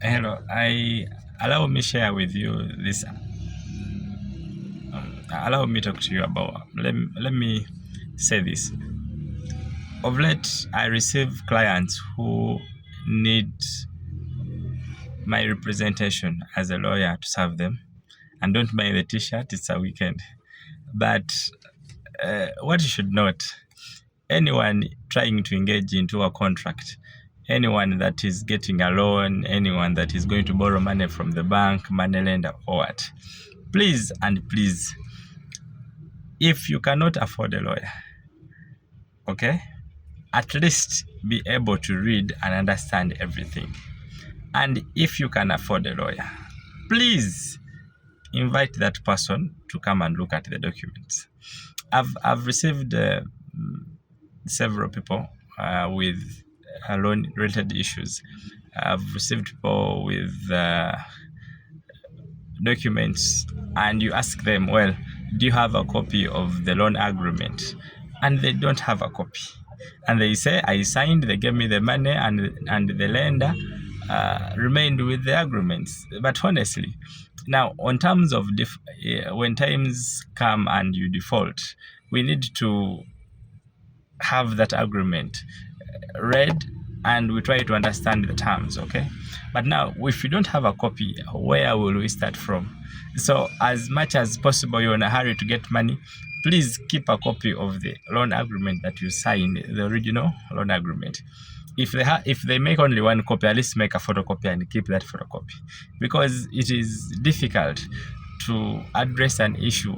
Hello, I allow me share with you this. Allow me talk to you about. Let me say this. Of late, I receive clients who need my representation as a lawyer to serve them, and don't buy the T-shirt. It's a weekend, but what you should note: anyone trying to engage into a contract, anyone that is getting a loan, anyone that is going to borrow money from the bank, money lender, or what, please and please, if you cannot afford a lawyer, okay, at least be able to read and understand everything. And if you can afford a lawyer, please invite that person to come and look at the documents. I've received several people with loan related issues. I've received people with documents, and you ask them, well, do you have a copy of the loan agreement? And they don't have a copy. And they say, I signed, they gave me the money, and the lender remained with the agreements. But honestly, now, on terms of when times come and you default, we need to have that agreement read, and we try to understand the terms, okay? But now, if you don't have a copy, where will we start from? So as much as possible, you're in a hurry to get money, please keep a copy of the loan agreement that you signed, the original loan agreement. If they make only one copy, at least make a photocopy and keep that photocopy, because it is difficult to address an issue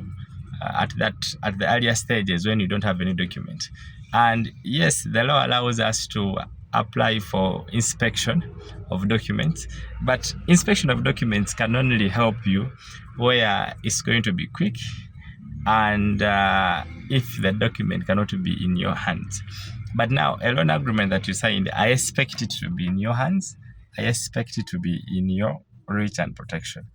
at the earlier stages when you don't have any document. And yes, the law allows us to apply for inspection of documents, but inspection of documents can only help you where it's going to be quick, and if the document cannot be in your hands. But now, a loan agreement that you signed, I expect it to be in your hands. I expect it to be in your reach and protection.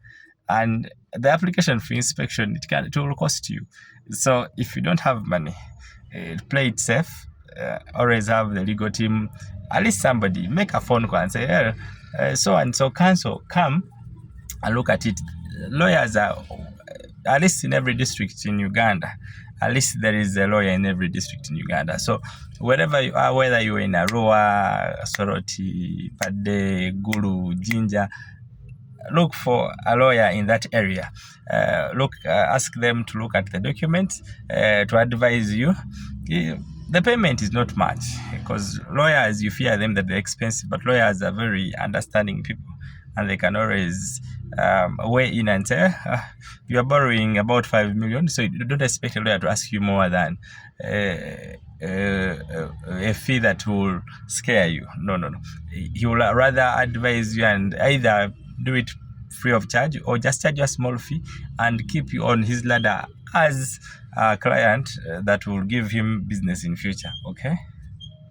And the application for inspection, it will cost you. So if you don't have money, play it safe. Always have the legal team, at least somebody, make a phone call and say, hey, so and so counsel, come and look at it. Lawyers are, at least in every district in Uganda, at least there is a lawyer in every district in Uganda. So wherever you are, whether you're in Arua, Soroti, Pade, Gulu, Jinja, look for a lawyer in that area. Ask them to look at the documents, to advise you. The payment is not much, because lawyers, you fear them that they're expensive, but lawyers are very understanding people, and they can always weigh in and say, you are borrowing about 5 million, so you don't expect a lawyer to ask you more than a fee that will scare you. No. He will rather advise you and either do it free of charge or just charge you a small fee and keep you on his ladder as a client that will give him business in future, okay?